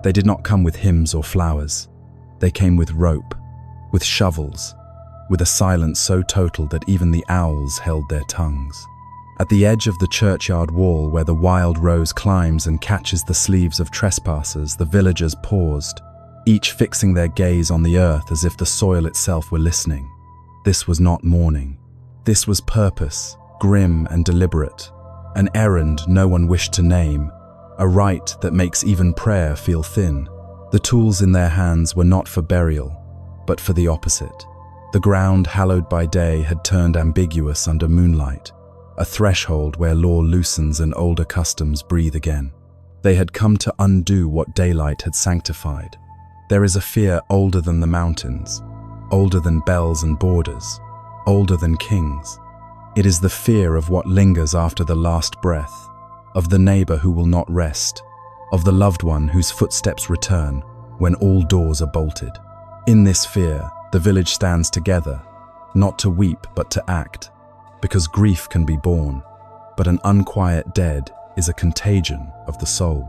They did not come with hymns or flowers. They came with rope, with shovels, with a silence so total that even the owls held their tongues. At the edge of the churchyard wall where the wild rose climbs and catches the sleeves of trespassers, the villagers paused, each fixing their gaze on the earth as if the soil itself were listening. This was not mourning. This was purpose, grim and deliberate. An errand no one wished to name, a rite that makes even prayer feel thin. The tools in their hands were not for burial, but for the opposite. The ground hallowed by day had turned ambiguous under moonlight, a threshold where law loosens and older customs breathe again. They had come to undo what daylight had sanctified. There is a fear older than the mountains, older than bells and borders, older than kings. It is the fear of what lingers after the last breath, of the neighbor who will not rest, of the loved one whose footsteps return when all doors are bolted. In this fear, the village stands together, not to weep but to act, because grief can be borne, but an unquiet dead is a contagion of the soul.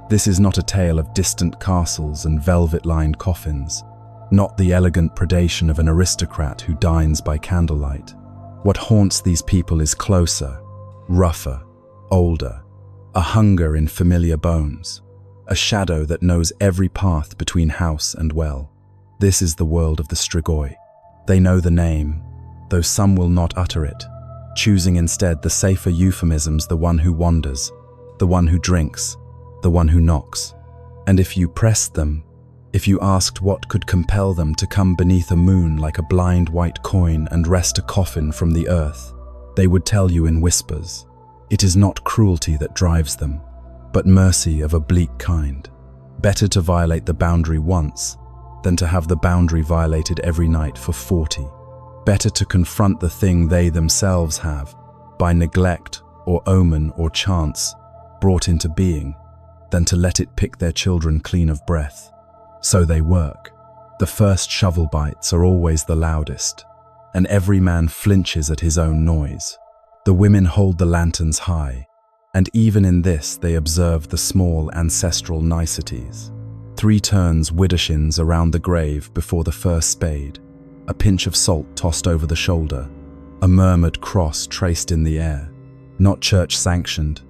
This is not a tale of distant castles and velvet-lined coffins, not the elegant predation of an aristocrat who dines by candlelight. What haunts these people is closer, rougher, older, a hunger in familiar bones, a shadow that knows every path between house and well. This is the world of the Strigoi. They know the name, though some will not utter it, choosing instead the safer euphemisms: the one who wanders, the one who drinks, the one who knocks. And if you pressed them, if you asked what could compel them to come beneath a moon like a blind white coin and wrest a coffin from the earth, they would tell you in whispers. It is not cruelty that drives them, but mercy of a bleak kind. Better to violate the boundary once than to have the boundary violated every night for 40. Better to confront the thing they themselves have, by neglect or omen or chance, brought into being, than to let it pick their children clean of breath. So they work. The first shovel bites are always the loudest, and every man flinches at his own noise. The women hold the lanterns high, and even in this they observe the small ancestral niceties. 3 turns widdershins around the grave before the first spade, a pinch of salt tossed over the shoulder, a murmured cross traced in the air, not church-sanctioned,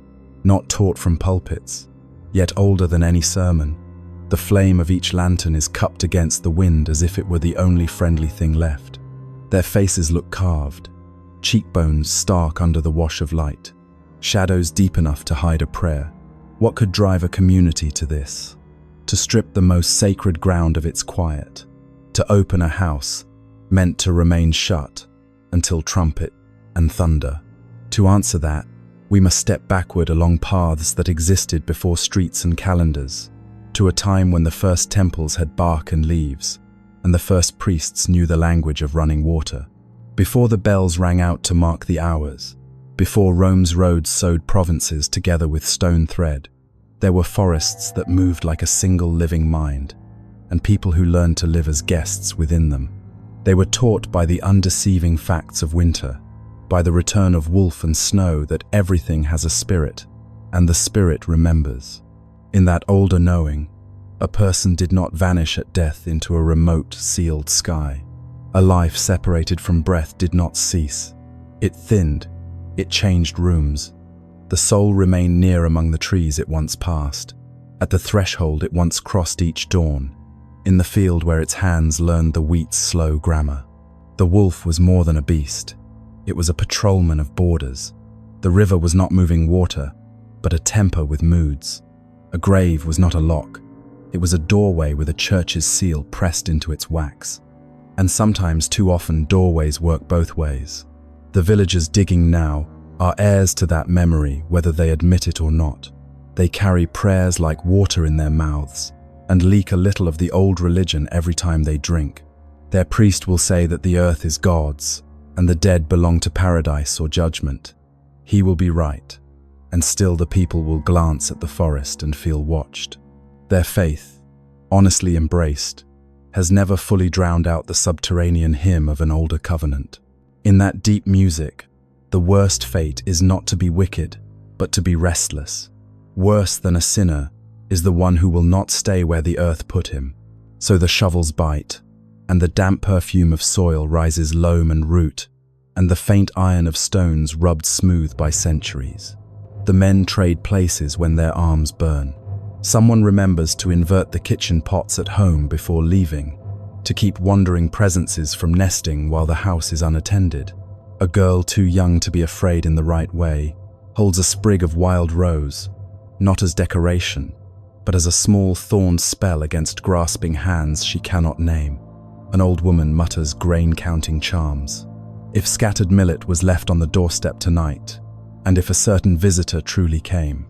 not taught from pulpits, yet older than any sermon. The flame of each lantern is cupped against the wind as if it were the only friendly thing left. Their faces look carved, cheekbones stark under the wash of light, shadows deep enough to hide a prayer. What could drive a community to this? To strip the most sacred ground of its quiet, to open a house meant to remain shut until trumpet and thunder. To answer that, we must step backward along paths that existed before streets and calendars, to a time when the first temples had bark and leaves, and the first priests knew the language of running water. Before the bells rang out to mark the hours, before Rome's roads sewed provinces together with stone thread, there were forests that moved like a single living mind, and people who learned to live as guests within them. They were taught by the undeceiving facts of winter, by the return of wolf and snow, that everything has a spirit, and the spirit remembers. In that older knowing, a person did not vanish at death into a remote, sealed sky. A life separated from breath did not cease. It thinned, it changed rooms. The soul remained near among the trees it once passed, at the threshold it once crossed each dawn, in the field where its hands learned the wheat's slow grammar. The wolf was more than a beast. It was a patrolman of borders. The river was not moving water, but a temper with moods. A grave was not a lock. It was a doorway with a church's seal pressed into its wax. And sometimes, too often, doorways work both ways. The villagers digging now are heirs to that memory, whether they admit it or not. They carry prayers like water in their mouths and leak a little of the old religion every time they drink. Their priest will say that the earth is God's and the dead belong to paradise or judgment. He will be right, and still the people will glance at the forest and feel watched. Their faith, honestly embraced, has never fully drowned out the subterranean hymn of an older covenant. In that deep music, the worst fate is not to be wicked, but to be restless. Worse than a sinner, is the one who will not stay where the earth put him. So the shovels bite, and the damp perfume of soil rises loam and root, and the faint iron of stones rubbed smooth by centuries. The men trade places when their arms burn. Someone remembers to invert the kitchen pots at home before leaving, to keep wandering presences from nesting while the house is unattended. A girl too young to be afraid in the right way holds a sprig of wild rose, not as decoration, but as a small thorn spell against grasping hands she cannot name. An old woman mutters grain-counting charms. If scattered millet was left on the doorstep tonight, and if a certain visitor truly came,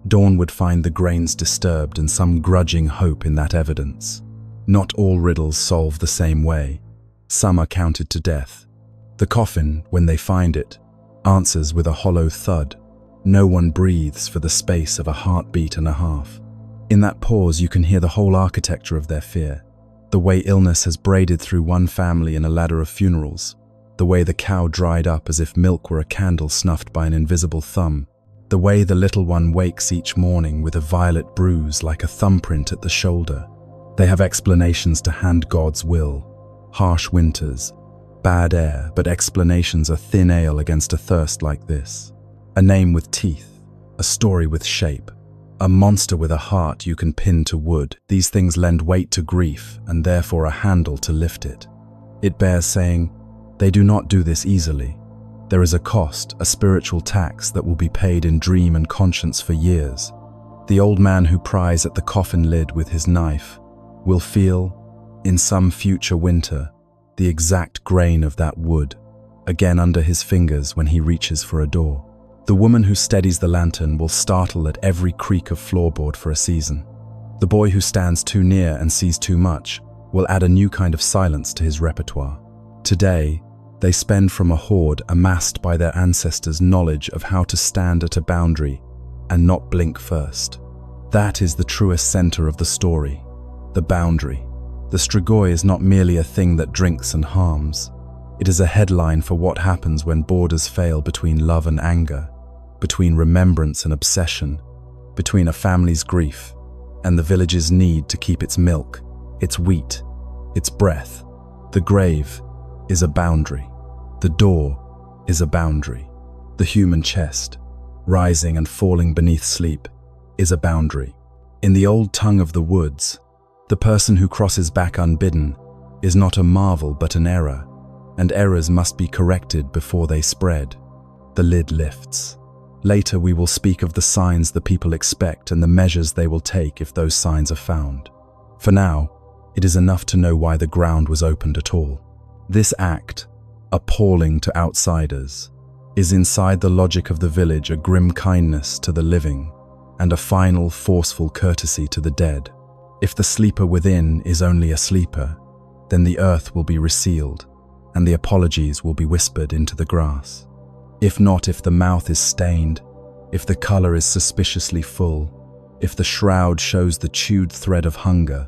dawn would find the grains disturbed and some grudging hope in that evidence. Not all riddles solve the same way. Some are counted to death. The coffin, when they find it, answers with a hollow thud. No one breathes for the space of a heartbeat and a half. In that pause you can hear the whole architecture of their fear. The way illness has braided through one family in a ladder of funerals. The way the cow dried up as if milk were a candle snuffed by an invisible thumb. The way the little one wakes each morning with a violet bruise like a thumbprint at the shoulder. They have explanations to hand God's will. Harsh winters, bad air, but explanations are thin ale against a thirst like this. A name with teeth, a story with shape, a monster with a heart you can pin to wood. These things lend weight to grief and therefore a handle to lift it. It bears saying, they do not do this easily. There is a cost, a spiritual tax that will be paid in dream and conscience for years. The old man who pries at the coffin lid with his knife will feel, in some future winter, the exact grain of that wood, again under his fingers when he reaches for a door. The woman who steadies the lantern will startle at every creak of floorboard for a season. The boy who stands too near and sees too much will add a new kind of silence to his repertoire. Today, they spend from a hoard amassed by their ancestors' knowledge of how to stand at a boundary and not blink first. That is the truest center of the story, the boundary. The Strigoi is not merely a thing that drinks and harms. It is a headline for what happens when borders fail between love and anger, between remembrance and obsession, between a family's grief and the village's need to keep its milk, its wheat, its breath. The grave is a boundary. The door is a boundary. The human chest, rising and falling beneath sleep, is a boundary. In the old tongue of the woods, the person who crosses back unbidden is not a marvel but an error, and errors must be corrected before they spread. The lid lifts. Later we will speak of the signs the people expect and the measures they will take if those signs are found. For now, it is enough to know why the ground was opened at all. This act, appalling to outsiders, is inside the logic of the village a grim kindness to the living and a final forceful courtesy to the dead. If the sleeper within is only a sleeper, then the earth will be resealed and the apologies will be whispered into the grass. If not, if the mouth is stained, if the color is suspiciously full, if the shroud shows the chewed thread of hunger,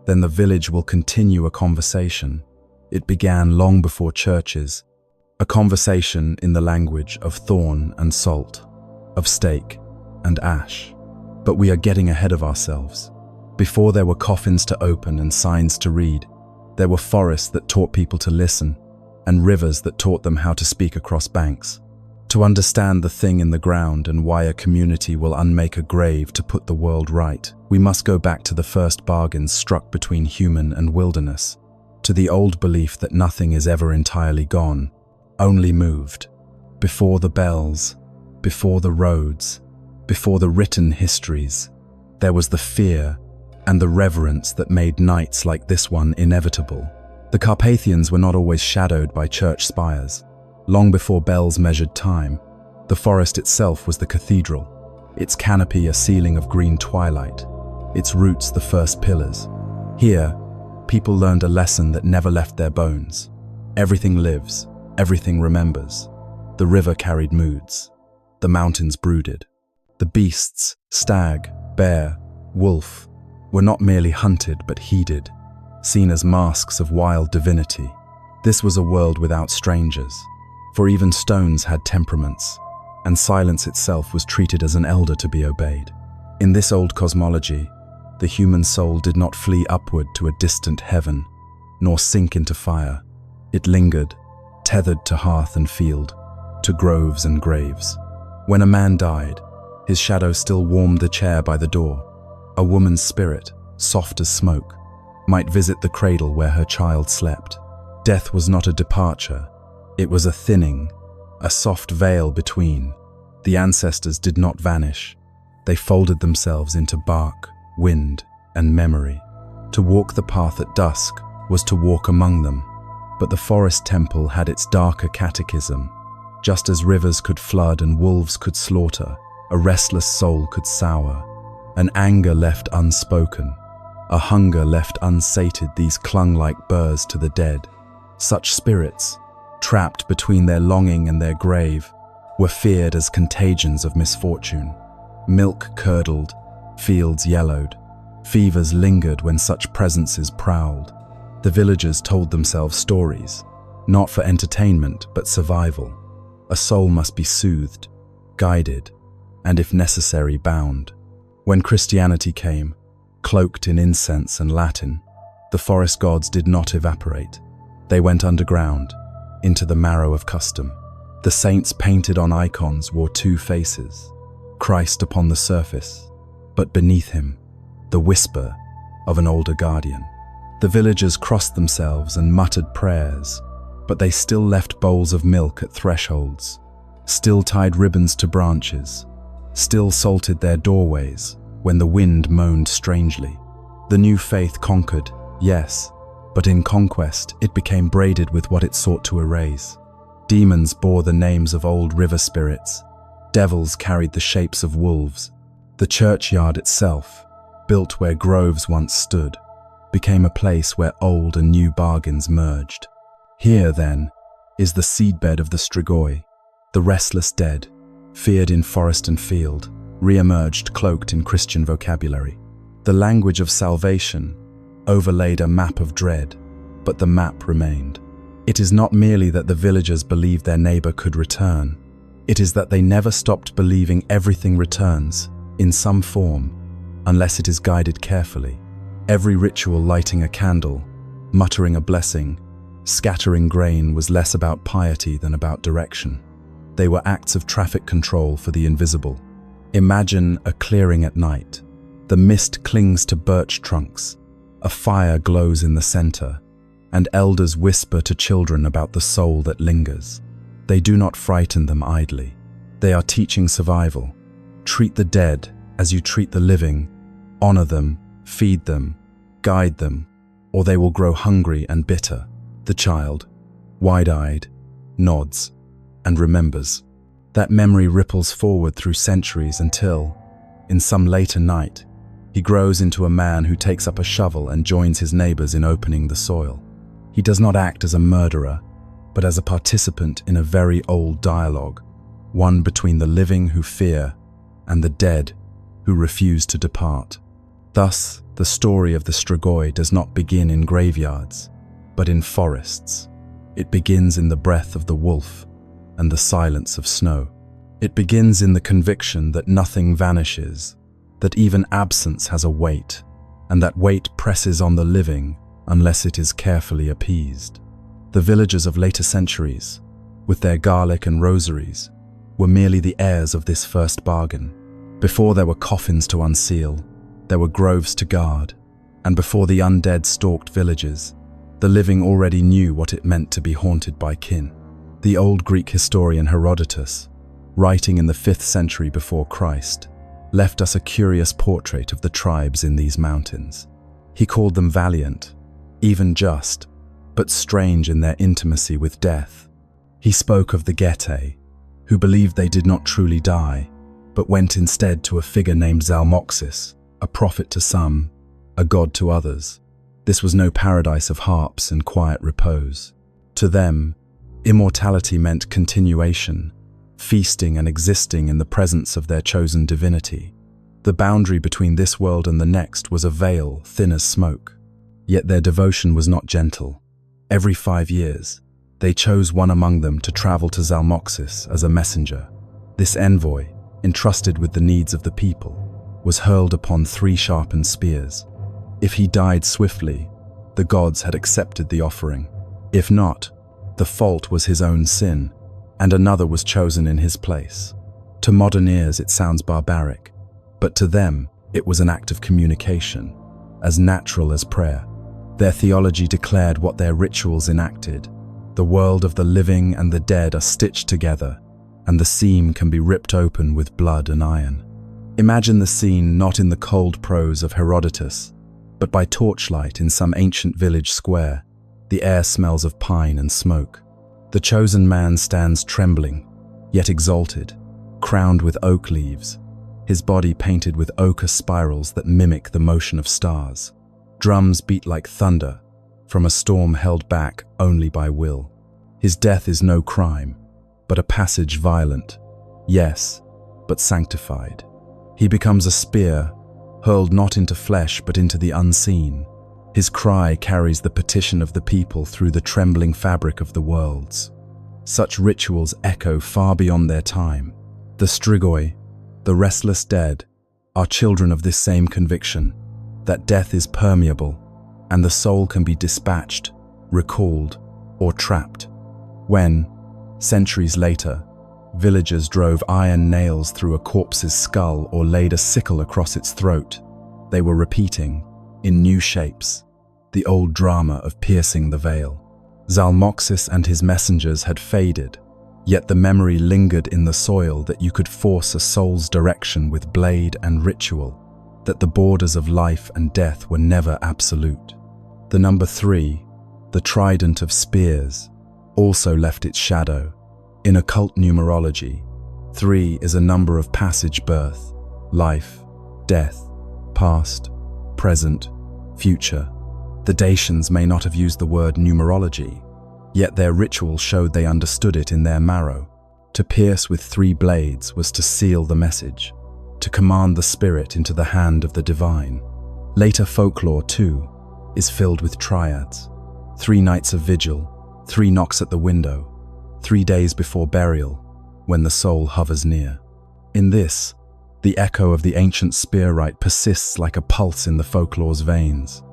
then the village will continue a conversation. It began long before churches, a conversation in the language of thorn and salt, of stake and ash. But we are getting ahead of ourselves. Before there were coffins to open and signs to read, there were forests that taught people to listen, and rivers that taught them how to speak across banks. To understand the thing in the ground and why a community will unmake a grave to put the world right, we must go back to the first bargains struck between human and wilderness, to the old belief that nothing is ever entirely gone, only moved. Before the bells, before the roads, before the written histories, there was the fear and the reverence that made nights like this one inevitable. The Carpathians were not always shadowed by church spires. Long before bells measured time, the forest itself was the cathedral, its canopy a ceiling of green twilight, its roots the first pillars. Here, people learned a lesson that never left their bones. Everything lives, everything remembers. The river carried moods. The mountains brooded. The beasts, stag, bear, wolf, were not merely hunted but heeded, seen as masks of wild divinity. This was a world without strangers, for even stones had temperaments, and silence itself was treated as an elder to be obeyed. In this old cosmology, the human soul did not flee upward to a distant heaven, nor sink into fire. It lingered, tethered to hearth and field, to groves and graves. When a man died, his shadow still warmed the chair by the door. A woman's spirit, soft as smoke, might visit the cradle where her child slept. Death was not a departure, it was a thinning, a soft veil between. The ancestors did not vanish. They folded themselves into bark, wind, and memory. To walk the path at dusk was to walk among them. But the forest temple had its darker catechism. Just as rivers could flood and wolves could slaughter, a restless soul could sour. An anger left unspoken, a hunger left unsated, these clung like burrs to the dead. Such spirits, trapped between their longing and their grave, were feared as contagions of misfortune. Milk curdled, fields yellowed, fevers lingered when such presences prowled. The villagers told themselves stories, not for entertainment but survival. A soul must be soothed, guided, and if necessary bound. When Christianity came, cloaked in incense and Latin, the forest gods did not evaporate. They went underground, into the marrow of custom. The saints painted on icons wore two faces, Christ upon the surface, but beneath him, the whisper of an older guardian. The villagers crossed themselves and muttered prayers, but they still left bowls of milk at thresholds, still tied ribbons to branches, still salted their doorways when the wind moaned strangely. The new faith conquered, yes, but in conquest it became braided with what it sought to erase. Demons bore the names of old river spirits, devils carried the shapes of wolves. The churchyard itself, built where groves once stood, became a place where old and new bargains merged. Here, then, is the seedbed of the Strigoi, the restless dead, feared in forest and field, re-emerged cloaked in Christian vocabulary. The language of salvation overlaid a map of dread, but the map remained. It is not merely that the villagers believed their neighbor could return, it is that they never stopped believing everything returns, in some form, unless it is guided carefully. Every ritual, lighting a candle, muttering a blessing, scattering grain, was less about piety than about direction. They were acts of traffic control for the invisible. Imagine a clearing at night. The mist clings to birch trunks, a fire glows in the center, and elders whisper to children about the soul that lingers. They do not frighten them idly. They are teaching survival. Treat the dead as you treat the living. Honor them, feed them, guide them, or they will grow hungry and bitter. The child, wide-eyed, nods and remembers. That memory ripples forward through centuries until, in some later night, he grows into a man who takes up a shovel and joins his neighbors in opening the soil. He does not act as a murderer, but as a participant in a very old dialogue, one between the living who fear and the dead who refuse to depart. Thus, the story of the Strigoi does not begin in graveyards, but in forests. It begins in the breath of the wolf and the silence of snow. It begins in the conviction that nothing vanishes, that even absence has a weight, and that weight presses on the living unless it is carefully appeased. The villagers of later centuries, with their garlic and rosaries, were merely the heirs of this first bargain. Before there were coffins to unseal, there were groves to guard, and before the undead stalked villages, the living already knew what it meant to be haunted by kin. The old Greek historian Herodotus, writing in the 5th century before Christ, left us a curious portrait of the tribes in these mountains. He called them valiant, even just, but strange in their intimacy with death. He spoke of the Getae, who believed they did not truly die, but went instead to a figure named Zalmoxis, a prophet to some, a god to others. This was no paradise of harps and quiet repose. To them, immortality meant continuation, feasting and existing in the presence of their chosen divinity. The boundary between this world and the next was a veil thin as smoke. Yet their devotion was not gentle. Every 5 years, they chose one among them to travel to Zalmoxis as a messenger. This envoy, entrusted with the needs of the people, was hurled upon 3 sharpened spears. If he died swiftly, the gods had accepted the offering. If not, the fault was his own sin, and another was chosen in his place. To modern ears it sounds barbaric, but to them it was an act of communication, as natural as prayer. Their theology declared what their rituals enacted. The world of the living and the dead are stitched together, and the seam can be ripped open with blood and iron. Imagine the scene not in the cold prose of Herodotus, but by torchlight in some ancient village square. The air smells of pine and smoke. The chosen man stands trembling, yet exalted, crowned with oak leaves, his body painted with ochre spirals that mimic the motion of stars. Drums beat like thunder, from a storm held back only by will. His death is no crime, but a passage violent, yes, but sanctified. He becomes a spear, hurled not into flesh but into the unseen. His cry carries the petition of the people through the trembling fabric of the worlds. Such rituals echo far beyond their time. The Strigoi, the restless dead, are children of this same conviction, that death is permeable, and the soul can be dispatched, recalled, or trapped. When, centuries later, villagers drove iron nails through a corpse's skull or laid a sickle across its throat, they were repeating, in new shapes, the old drama of piercing the veil. Zalmoxis and his messengers had faded, yet the memory lingered in the soil that you could force a soul's direction with blade and ritual, that the borders of life and death were never absolute. The number 3, the trident of spears, also left its shadow. In occult numerology, 3 is a number of passage, birth, life, death, past, present, future. The Dacians may not have used the word numerology, yet their ritual showed they understood it in their marrow. To pierce with 3 blades was to seal the message, to command the spirit into the hand of the divine. Later folklore, too, is filled with triads. 3 nights of vigil, 3 knocks at the window, 3 days before burial, when the soul hovers near. In this, the echo of the ancient spear rite persists like a pulse in the folklore's veins.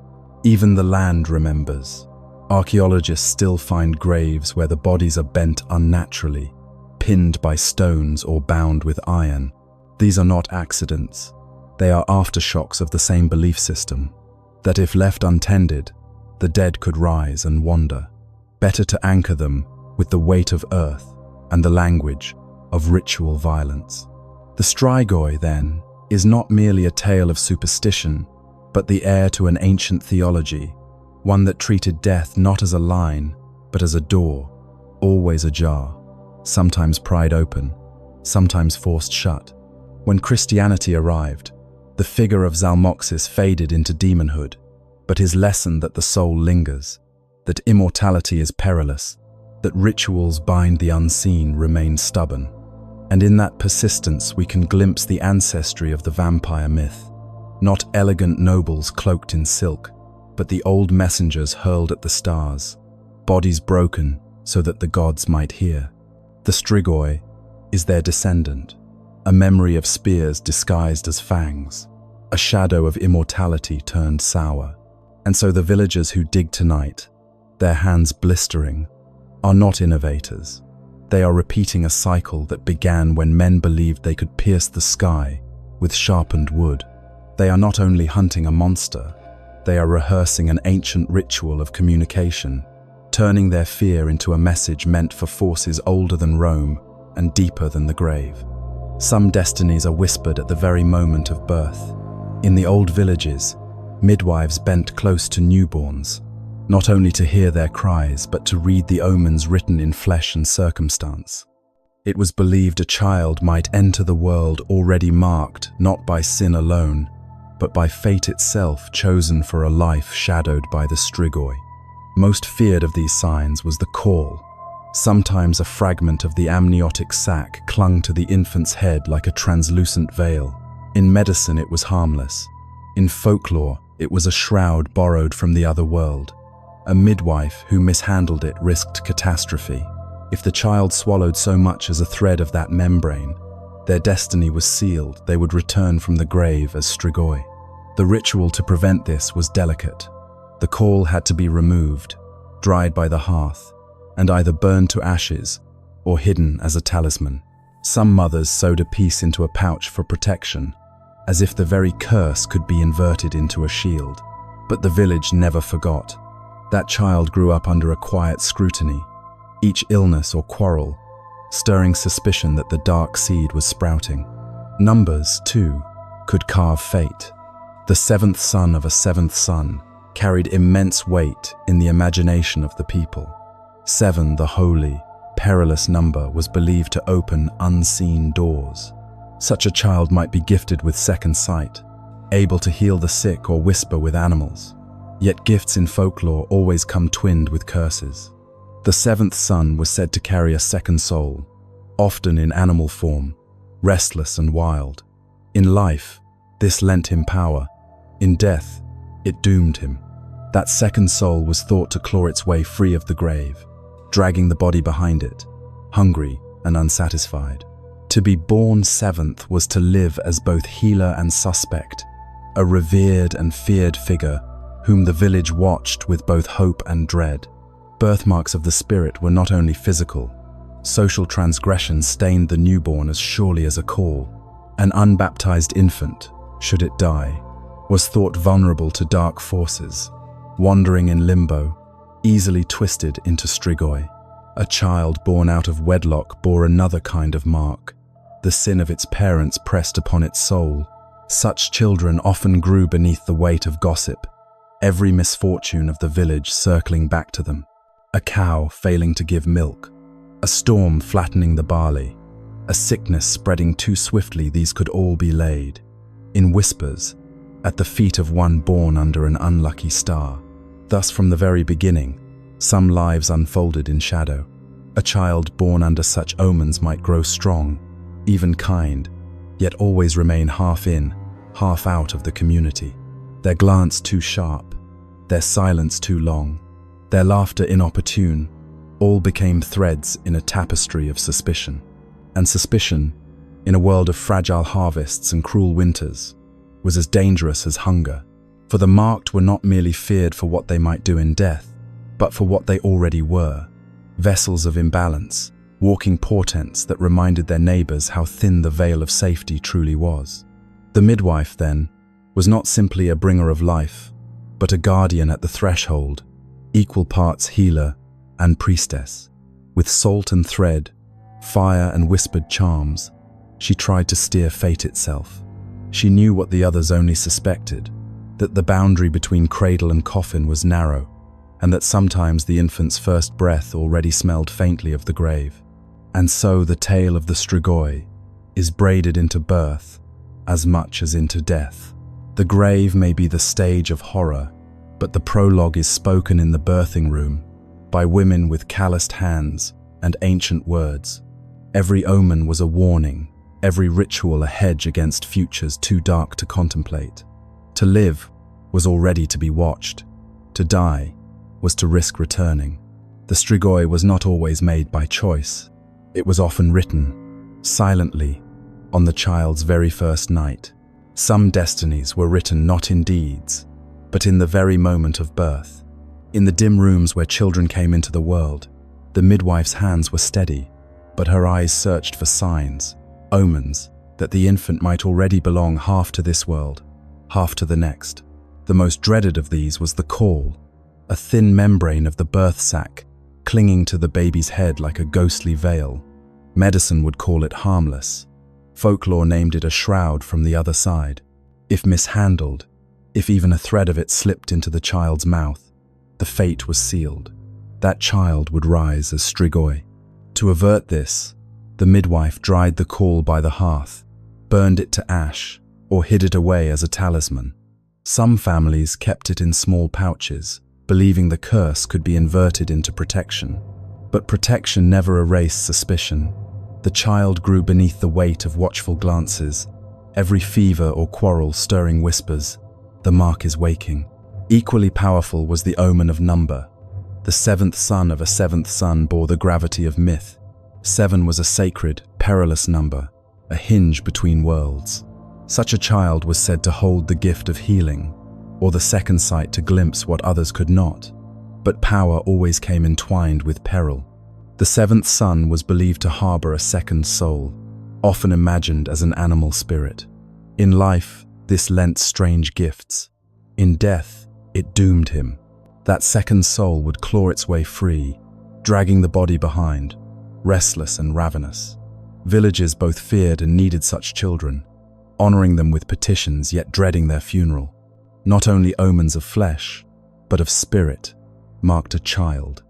Even the land remembers. Archaeologists still find graves where the bodies are bent unnaturally, pinned by stones or bound with iron. These are not accidents. They are aftershocks of the same belief system, that if left untended, the dead could rise and wander. Better to anchor them with the weight of earth and the language of ritual violence. The Strigoi, then, is not merely a tale of superstition, but the heir to an ancient theology, one that treated death not as a line, but as a door, always ajar, sometimes pried open, sometimes forced shut. When Christianity arrived, the figure of Zalmoxis faded into demonhood, but his lesson that the soul lingers, that immortality is perilous, that rituals bind the unseen remained stubborn. And in that persistence we can glimpse the ancestry of the vampire myth. Not elegant nobles cloaked in silk, but the old messengers hurled at the stars, bodies broken so that the gods might hear. The Strigoi is their descendant, a memory of spears disguised as fangs, a shadow of immortality turned sour. And so the villagers who dig tonight, their hands blistering, are not innovators. They are repeating a cycle that began when men believed they could pierce the sky with sharpened wood. They are not only hunting a monster, they are rehearsing an ancient ritual of communication, turning their fear into a message meant for forces older than Rome and deeper than the grave. Some destinies are whispered at the very moment of birth. In the old villages, midwives bent close to newborns, not only to hear their cries, but to read the omens written in flesh and circumstance. It was believed a child might enter the world already marked not by sin alone, but by fate itself chosen for a life shadowed by the Strigoi. Most feared of these signs was the caul. Sometimes a fragment of the amniotic sac clung to the infant's head like a translucent veil. In medicine it was harmless. In folklore, it was a shroud borrowed from the other world. A midwife who mishandled it risked catastrophe. If the child swallowed so much as a thread of that membrane, Their destiny was sealed. They would return from the grave as Strigoi. The ritual to prevent this was delicate. The caul had to be removed, dried by the hearth, and either burned to ashes or hidden as a talisman. Some mothers sewed a piece into a pouch for protection, as if the very curse could be inverted into a shield. But the village never forgot. That child grew up under a quiet scrutiny, each illness or quarrel stirring suspicion that the dark seed was sprouting. Numbers, too, could carve fate. The seventh son of a seventh son carried immense weight in the imagination of the people. 7, the holy, perilous number, was believed to open unseen doors. Such a child might be gifted with second sight, able to heal the sick or whisper with animals. Yet gifts in folklore always come twinned with curses. The seventh son was said to carry a second soul, often in animal form, restless and wild. In life, this lent him power. In death, it doomed him. That second soul was thought to claw its way free of the grave, dragging the body behind it, hungry and unsatisfied. To be born seventh was to live as both healer and suspect, a revered and feared figure whom the village watched with both hope and dread. Birthmarks of the spirit were not only physical. Social transgression stained the newborn as surely as a caul. An unbaptized infant, should it die, was thought vulnerable to dark forces, wandering in limbo, easily twisted into Strigoi. A child born out of wedlock bore another kind of mark. The sin of its parents pressed upon its soul. Such children often grew beneath the weight of gossip, every misfortune of the village circling back to them. A cow failing to give milk, a storm flattening the barley, a sickness spreading too swiftly, these could all be laid, in whispers, at the feet of one born under an unlucky star. Thus from the very beginning, some lives unfolded in shadow. A child born under such omens might grow strong, even kind, yet always remain half in, half out of the community. Their glance too sharp, their silence too long, their laughter inopportune, all became threads in a tapestry of suspicion. And suspicion, in a world of fragile harvests and cruel winters, was as dangerous as hunger. For the marked were not merely feared for what they might do in death, but for what they already were, vessels of imbalance, walking portents that reminded their neighbors how thin the veil of safety truly was. The midwife, then, was not simply a bringer of life, but a guardian at the threshold, equal parts healer and priestess. With salt and thread, fire and whispered charms, she tried to steer fate itself. She knew what the others only suspected, that the boundary between cradle and coffin was narrow, and that sometimes the infant's first breath already smelled faintly of the grave. And so the tale of the Strigoi is braided into birth as much as into death. The grave may be the stage of horror, but the prologue is spoken in the birthing room by women with calloused hands and ancient words. Every omen was a warning, every ritual a hedge against futures too dark to contemplate. To live was already to be watched. To die was to risk returning. The Strigoi was not always made by choice. It was often written, silently, on the child's very first night. Some destinies were written not in deeds, but in the very moment of birth. In the dim rooms where children came into the world, the midwife's hands were steady, but her eyes searched for signs, omens, that the infant might already belong half to this world, half to the next. The most dreaded of these was the caul, a thin membrane of the birth sac, clinging to the baby's head like a ghostly veil. Medicine would call it harmless. Folklore named it a shroud from the other side. If mishandled, if even a thread of it slipped into the child's mouth, the fate was sealed. That child would rise as Strigoi. To avert this, the midwife dried the caul by the hearth, burned it to ash, or hid it away as a talisman. Some families kept it in small pouches, believing the curse could be inverted into protection. But protection never erased suspicion. The child grew beneath the weight of watchful glances, every fever or quarrel stirring whispers, "The mark is waking." Equally powerful was the omen of number. The seventh son of a seventh son bore the gravity of myth. 7 was a sacred, perilous number, a hinge between worlds. Such a child was said to hold the gift of healing, or the second sight to glimpse what others could not. But power always came entwined with peril. The seventh son was believed to harbor a second soul, often imagined as an animal spirit. In life, this lent strange gifts. In death, it doomed him. That second soul would claw its way free, dragging the body behind, restless and ravenous. Villages both feared and needed such children, honoring them with petitions yet dreading their funeral. Not only omens of flesh, but of spirit, marked a child.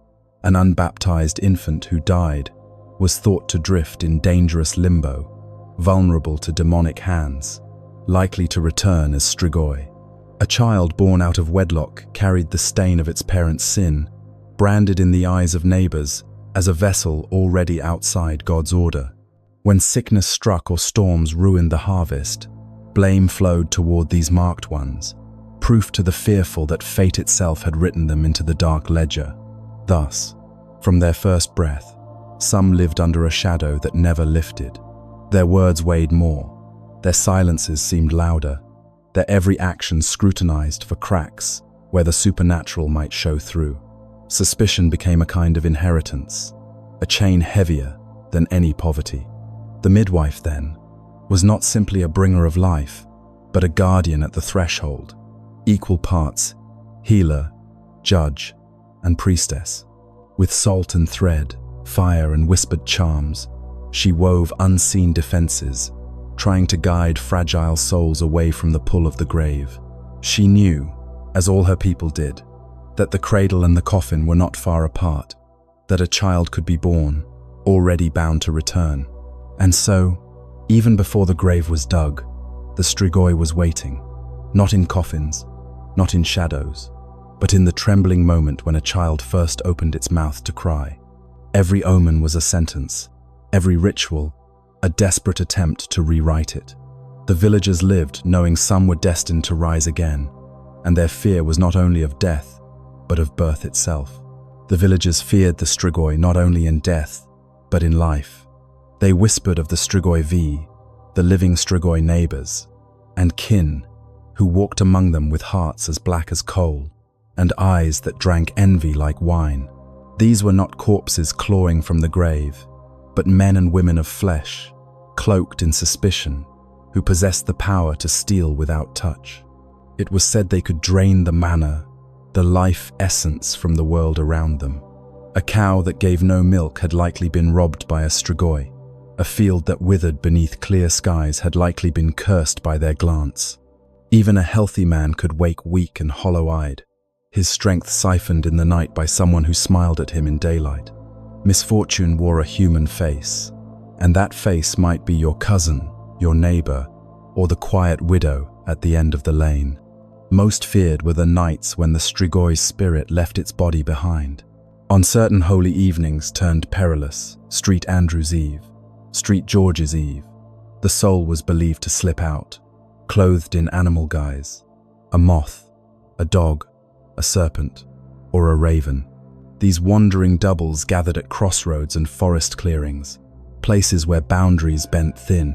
An unbaptized infant who died was thought to drift in dangerous limbo, vulnerable to demonic hands, likely to return as Strigoi. A child born out of wedlock carried the stain of its parents' sin, branded in the eyes of neighbors as a vessel already outside God's order. When sickness struck or storms ruined the harvest, blame flowed toward these marked ones, proof to the fearful that fate itself had written them into the dark ledger. Thus, from their first breath, some lived under a shadow that never lifted. Their words weighed more, their silences seemed louder, their every action scrutinized for cracks where the supernatural might show through. Suspicion became a kind of inheritance, a chain heavier than any poverty. The midwife, then, was not simply a bringer of life, but a guardian at the threshold, equal parts healer, judge, and priestess. With salt and thread, fire and whispered charms, she wove unseen defenses, trying to guide fragile souls away from the pull of the grave. She knew, as all her people did, that the cradle and the coffin were not far apart, that a child could be born, already bound to return. And so, even before the grave was dug, the Strigoi was waiting, not in coffins, not in shadows, but in the trembling moment when a child first opened its mouth to cry. Every omen was a sentence, every ritual a desperate attempt to rewrite it. The villagers lived knowing some were destined to rise again, and their fear was not only of death, but of birth itself. The villagers feared the Strigoi not only in death, but in life. They whispered of the Strigoi V, the living Strigoi neighbors, and kin, who walked among them with hearts as black as coal, and eyes that drank envy like wine. These were not corpses clawing from the grave, but men and women of flesh, cloaked in suspicion, who possessed the power to steal without touch. It was said they could drain the manna, the life essence from the world around them. A cow that gave no milk had likely been robbed by a Strigoi. A field that withered beneath clear skies had likely been cursed by their glance. Even a healthy man could wake weak and hollow-eyed, his strength siphoned in the night by someone who smiled at him in daylight. Misfortune wore a human face, and that face might be your cousin, your neighbor, or the quiet widow at the end of the lane. Most feared were the nights when the Strigoi's spirit left its body behind. On certain holy evenings turned perilous, Street Andrew's Eve, Street George's Eve, the soul was believed to slip out, clothed in animal guise, a moth, a dog, a serpent, or a raven. These wandering doubles gathered at crossroads and forest clearings, places where boundaries bent thin.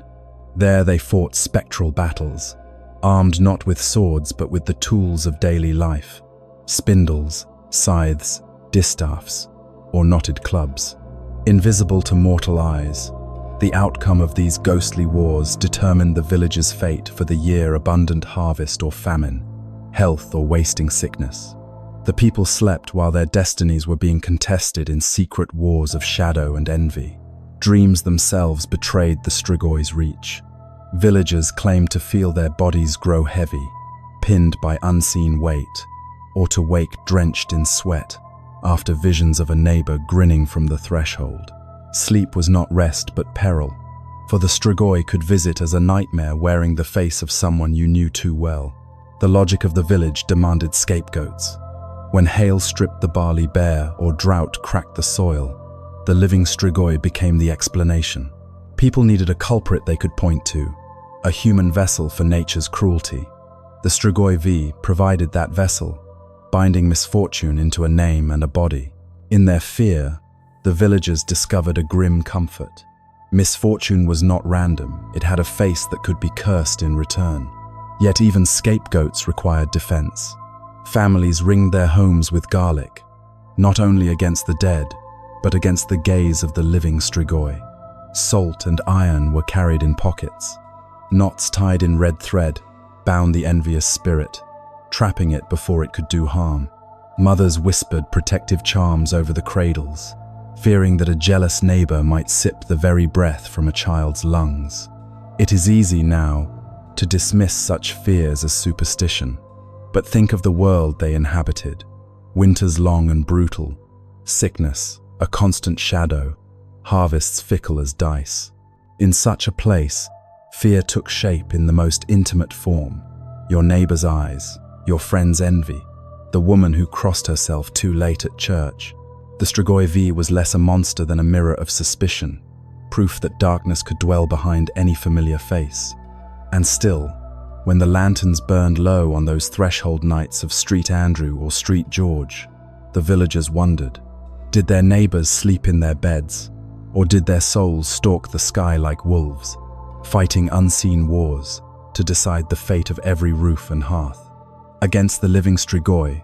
There they fought spectral battles, armed not with swords but with the tools of daily life, spindles, scythes, distaffs, or knotted clubs. Invisible to mortal eyes, the outcome of these ghostly wars determined the village's fate for the year abundant harvest or famine, health or wasting sickness. The people slept while their destinies were being contested in secret wars of shadow and envy. Dreams themselves betrayed the Strigoi's reach. Villagers claimed to feel their bodies grow heavy, pinned by unseen weight, or to wake drenched in sweat after visions of a neighbor grinning from the threshold. Sleep was not rest but peril, for the Strigoi could visit as a nightmare wearing the face of someone you knew too well. The logic of the village demanded scapegoats. When hail stripped the barley bare or drought cracked the soil, the living Strigoi became the explanation. People needed a culprit they could point to, a human vessel for nature's cruelty. The Strigoi V provided that vessel, binding misfortune into a name and a body. In their fear, the villagers discovered a grim comfort. Misfortune was not random, it had a face that could be cursed in return. Yet even scapegoats required defense. Families ringed their homes with garlic, not only against the dead, but against the gaze of the living Strigoi. Salt and iron were carried in pockets. Knots tied in red thread bound the envious spirit, trapping it before it could do harm. Mothers whispered protective charms over the cradles, fearing that a jealous neighbor might sip the very breath from a child's lungs. It is easy now to dismiss such fears as superstition, but think of the world they inhabited. Winters long and brutal, sickness, a constant shadow, harvests fickle as dice. In such a place, fear took shape in the most intimate form. Your neighbor's eyes, your friend's envy, the woman who crossed herself too late at church. The Strigoi V was less a monster than a mirror of suspicion, proof that darkness could dwell behind any familiar face. And still, when the lanterns burned low on those threshold nights of Street Andrew or Street George, the villagers wondered, did their neighbors sleep in their beds, or did their souls stalk the sky like wolves, fighting unseen wars to decide the fate of every roof and hearth? Against the living Strigoi,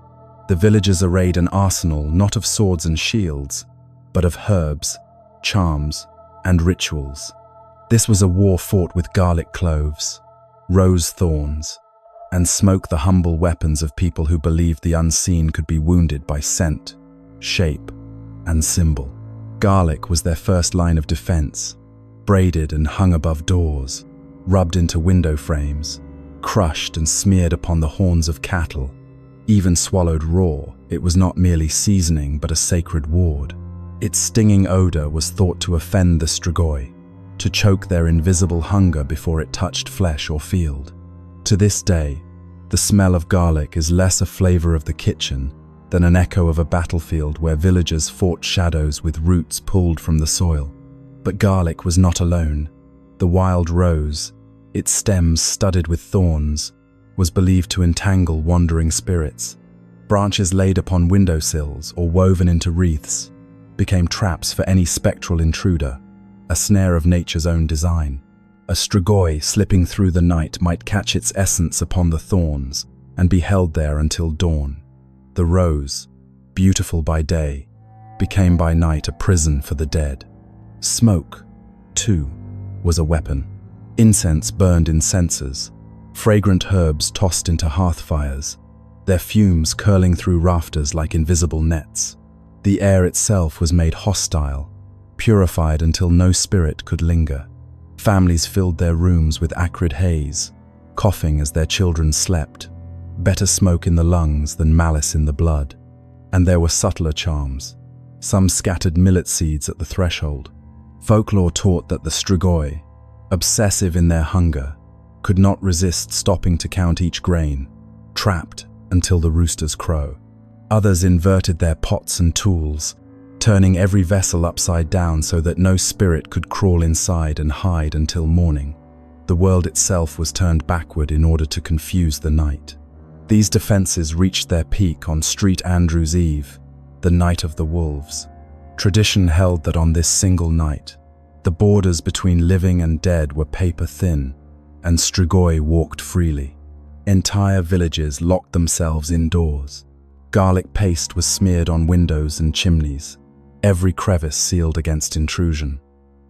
the villagers arrayed an arsenal not of swords and shields, but of herbs, charms, and rituals. This was a war fought with garlic cloves, rose thorns, and smoke, the humble weapons of people who believed the unseen could be wounded by scent, shape, and symbol. Garlic was their first line of defense, braided and hung above doors, rubbed into window frames, crushed and smeared upon the horns of cattle. Even swallowed raw, it was not merely seasoning but a sacred ward. Its stinging odor was thought to offend the Strigoi, to choke their invisible hunger before it touched flesh or field. To this day, the smell of garlic is less a flavor of the kitchen than an echo of a battlefield where villagers fought shadows with roots pulled from the soil. But garlic was not alone. The wild rose, its stems studded with thorns, was believed to entangle wandering spirits. Branches laid upon windowsills or woven into wreaths became traps for any spectral intruder, a snare of nature's own design. A Strigoi slipping through the night might catch its essence upon the thorns and be held there until dawn. The rose, beautiful by day, became by night a prison for the dead. Smoke, too, was a weapon. Incense burned in censers, fragrant herbs tossed into hearth fires, their fumes curling through rafters like invisible nets. The air itself was made hostile, purified until no spirit could linger. Families filled their rooms with acrid haze, coughing as their children slept. Better smoke in the lungs than malice in the blood. And there were subtler charms. Some scattered millet seeds at the threshold. Folklore taught that the Strigoi, obsessive in their hunger, could not resist stopping to count each grain, trapped until the roosters crow. Others inverted their pots and tools, turning every vessel upside down so that no spirit could crawl inside and hide until morning. The world itself was turned backward in order to confuse the night. These defenses reached their peak on Street Andrew's Eve, the night of the wolves. Tradition held that on this single night, the borders between living and dead were paper thin, and Strigoi walked freely. Entire villages locked themselves indoors. Garlic paste was smeared on windows and chimneys, every crevice sealed against intrusion.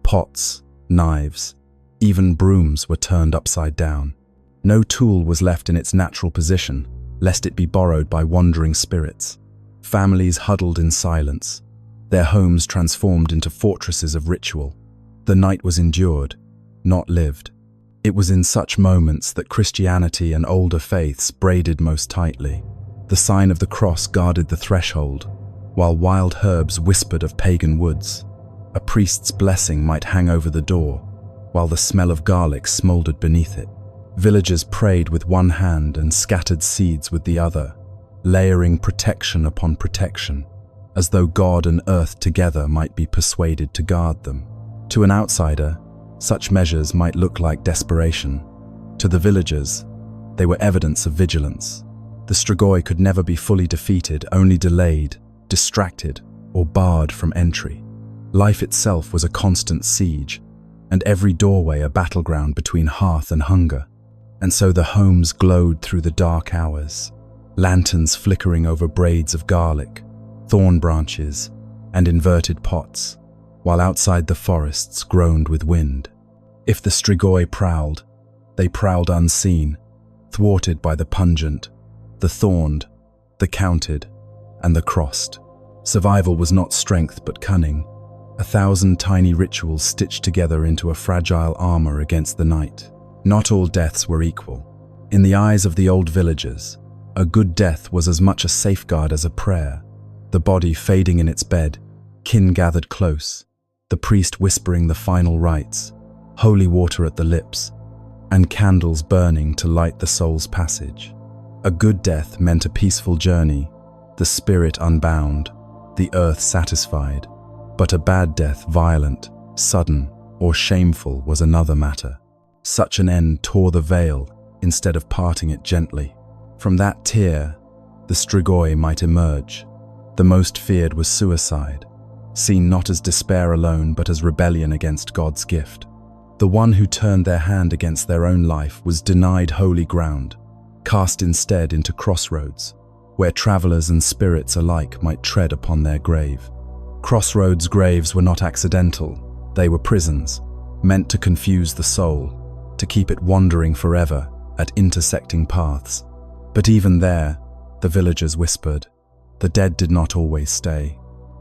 Pots, knives, even brooms were turned upside down. No tool was left in its natural position, lest it be borrowed by wandering spirits. Families huddled in silence, their homes transformed into fortresses of ritual. The night was endured, not lived. It was in such moments that Christianity and older faiths braided most tightly. The sign of the cross guarded the threshold, while wild herbs whispered of pagan woods. A priest's blessing might hang over the door, while the smell of garlic smoldered beneath it. Villagers prayed with one hand and scattered seeds with the other, layering protection upon protection, as though God and earth together might be persuaded to guard them. To an outsider, such measures might look like desperation. To the villagers, they were evidence of vigilance. The Strigoi could never be fully defeated, only delayed, distracted, or barred from entry. Life itself was a constant siege, and every doorway a battleground between hearth and hunger. And so the homes glowed through the dark hours, lanterns flickering over braids of garlic, thorn branches, and inverted pots, while outside the forests groaned with wind. If the Strigoi prowled, they prowled unseen, thwarted by the pungent, the thorned, the counted, and the crossed. Survival was not strength but cunning, 1,000 tiny rituals stitched together into a fragile armor against the night. Not all deaths were equal. In the eyes of the old villagers, a good death was as much a safeguard as a prayer. The body fading in its bed, kin gathered close, the priest whispering the final rites, holy water at the lips, and candles burning to light the soul's passage. A good death meant a peaceful journey, the spirit unbound, the earth satisfied. But a bad death, violent, sudden, or shameful, was another matter. Such an end tore the veil instead of parting it gently. From that tear, the Strigoi might emerge. The most feared was suicide, seen not as despair alone but as rebellion against God's gift. The one who turned their hand against their own life was denied holy ground, cast instead into crossroads, where travelers and spirits alike might tread upon their grave. Crossroads graves were not accidental, they were prisons, meant to confuse the soul, to keep it wandering forever at intersecting paths. But even there, the villagers whispered, the dead did not always stay.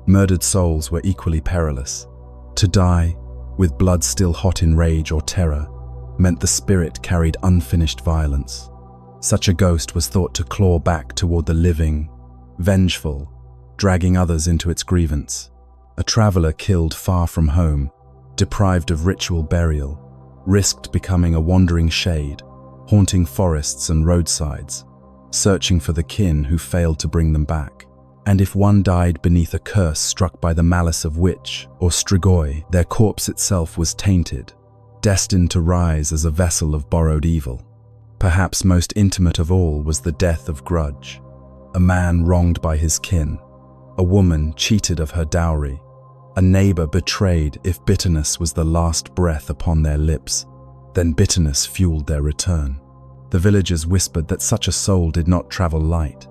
Murdered souls were equally perilous. To die, with blood still hot in rage or terror, meant the spirit carried unfinished violence. Such a ghost was thought to claw back toward the living, vengeful, dragging others into its grievance. A traveler killed far from home, deprived of ritual burial, risked becoming a wandering shade, haunting forests and roadsides, searching for the kin who failed to bring them back. And if one died beneath a curse struck by the malice of witch or Strigoi, their corpse itself was tainted, destined to rise as a vessel of borrowed evil. Perhaps most intimate of all was the death of grudge. A man wronged by his kin, a woman cheated of her dowry, a neighbor betrayed if bitterness was the last breath upon their lips, then bitterness fueled their return. The villagers whispered that such a soul did not travel light.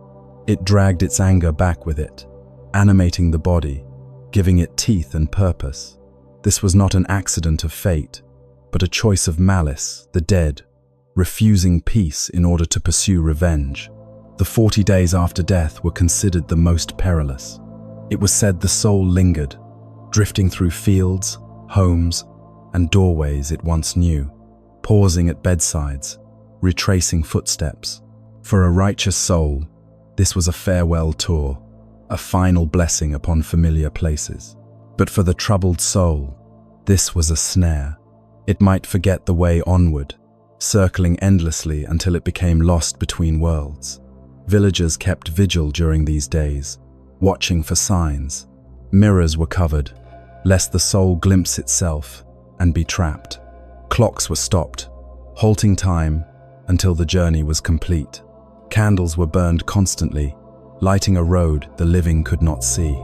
It dragged its anger back with it, animating the body, giving it teeth and purpose. This was not an accident of fate, but a choice of malice, the dead, refusing peace in order to pursue revenge. The 40 days after death were considered the most perilous. It was said the soul lingered, drifting through fields, homes, and doorways it once knew, pausing at bedsides, retracing footsteps. For a righteous soul, this was a farewell tour, a final blessing upon familiar places. But for the troubled soul, this was a snare. It might forget the way onward, circling endlessly until it became lost between worlds. Villagers kept vigil during these days, watching for signs. Mirrors were covered, lest the soul glimpse itself and be trapped. Clocks were stopped, halting time until the journey was complete. Candles were burned constantly, lighting a road the living could not see.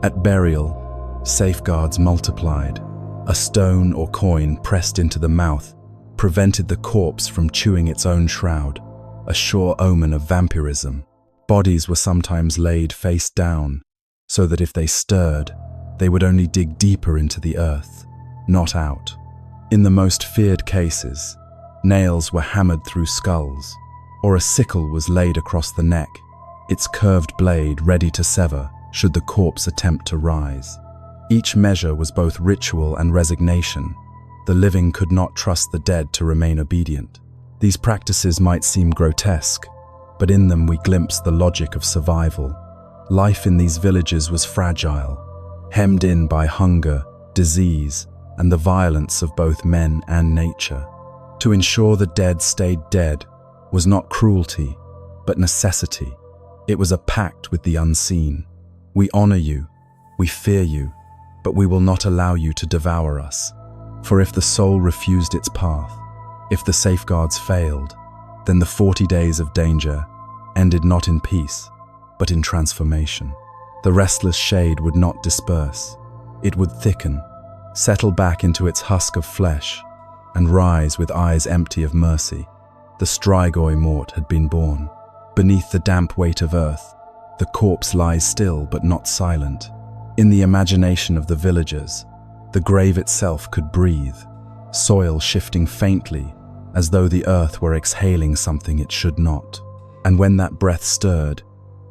At burial, safeguards multiplied. A stone or coin pressed into the mouth prevented the corpse from chewing its own shroud, a sure omen of vampirism. Bodies were sometimes laid face down, so that if they stirred, they would only dig deeper into the earth, not out. In the most feared cases, nails were hammered through skulls, or a sickle was laid across the neck, its curved blade ready to sever should the corpse attempt to rise. Each measure was both ritual and resignation. The living could not trust the dead to remain obedient. These practices might seem grotesque, but in them we glimpsed the logic of survival. Life in these villages was fragile, hemmed in by hunger, disease, and the violence of both men and nature. To ensure the dead stayed dead was not cruelty, but necessity. It was a pact with the unseen. We honor you, we fear you, but we will not allow you to devour us. For if the soul refused its path, if the safeguards failed, then the 40 days of danger ended not in peace, but in transformation. The restless shade would not disperse. It would thicken, settle back into its husk of flesh, and rise with eyes empty of mercy. The Strigoi mort had been born. Beneath the damp weight of earth, the corpse lies still but not silent. In the imagination of the villagers, the grave itself could breathe, soil shifting faintly as though the earth were exhaling something it should not. And when that breath stirred,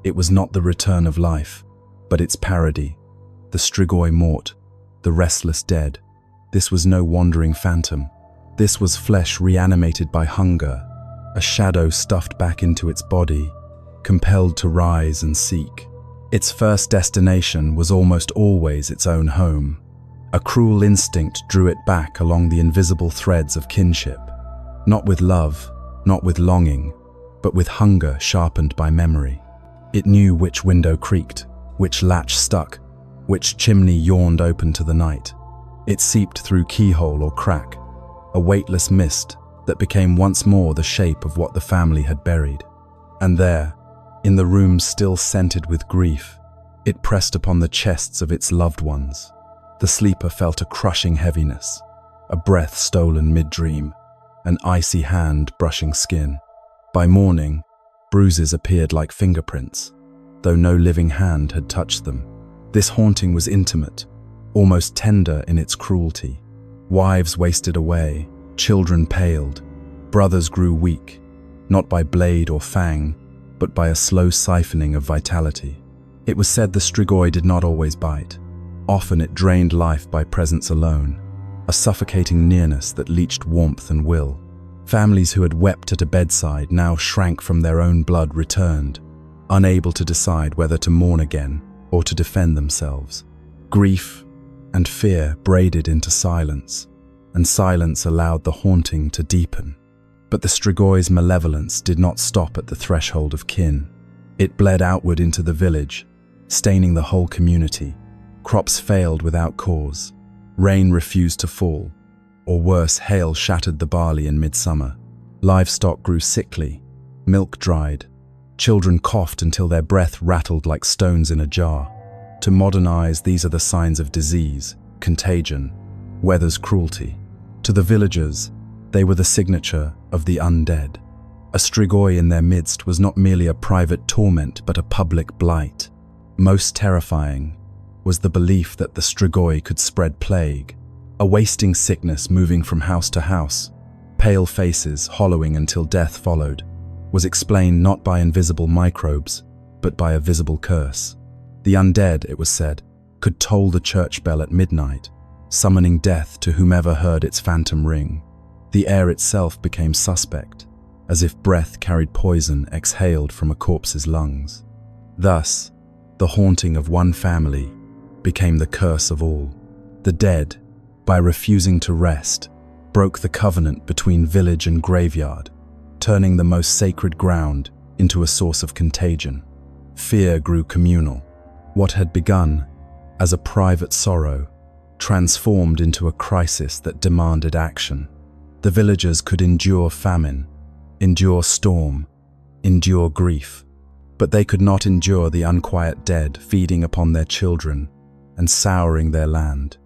it was not the return of life, but its parody. The Strigoi mort, the restless dead. This was no wandering phantom. This was flesh reanimated by hunger, a shadow stuffed back into its body, compelled to rise and seek. Its first destination was almost always its own home. A cruel instinct drew it back along the invisible threads of kinship, not with love, not with longing, but with hunger sharpened by memory. It knew which window creaked, which latch stuck, which chimney yawned open to the night. It seeped through keyhole or crack, a weightless mist that became once more the shape of what the family had buried. And there, in the room still scented with grief, it pressed upon the chests of its loved ones. The sleeper felt a crushing heaviness, a breath stolen mid-dream, an icy hand brushing skin. By morning, bruises appeared like fingerprints, though no living hand had touched them. This haunting was intimate, almost tender in its cruelty. Wives wasted away, children paled, brothers grew weak, not by blade or fang, but by a slow siphoning of vitality. It was said the Strigoi did not always bite. Often it drained life by presence alone, a suffocating nearness that leached warmth and will. Families who had wept at a bedside now shrank from their own blood returned, unable to decide whether to mourn again or to defend themselves. Grief and fear braided into silence, and silence allowed the haunting to deepen. But the Strigoi's malevolence did not stop at the threshold of kin. It bled outward into the village, staining the whole community. Crops failed without cause. Rain refused to fall, or worse, hail shattered the barley in midsummer. Livestock grew sickly, milk dried. Children coughed until their breath rattled like stones in a jar. To modernize, these are the signs of disease, contagion, weather's cruelty. To the villagers, they were the signature of the undead. A Strigoi in their midst was not merely a private torment, but a public blight. Most terrifying was the belief that the Strigoi could spread plague, a wasting sickness moving from house to house. Pale faces, hollowing until death followed, was explained not by invisible microbes, but by a visible curse. The undead, it was said, could toll the church bell at midnight, summoning death to whomever heard its phantom ring. The air itself became suspect, as if breath carried poison exhaled from a corpse's lungs. Thus, the haunting of one family became the curse of all. The dead, by refusing to rest, broke the covenant between village and graveyard, turning the most sacred ground into a source of contagion. Fear grew communal. What had begun as a private sorrow transformed into a crisis that demanded action. The villagers could endure famine, endure storm, endure grief, but they could not endure the unquiet dead feeding upon their children and souring their land.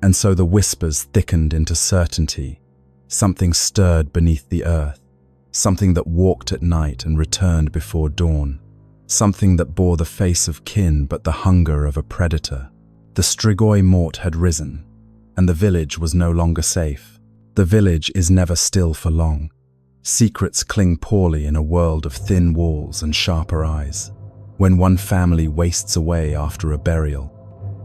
And so the whispers thickened into certainty. Something stirred beneath the earth, something that walked at night and returned before dawn, something that bore the face of kin but the hunger of a predator. The Strigoi mort had risen, and the village was no longer safe. The village is never still for long. Secrets cling poorly in a world of thin walls and sharper eyes. When one family wastes away after a burial,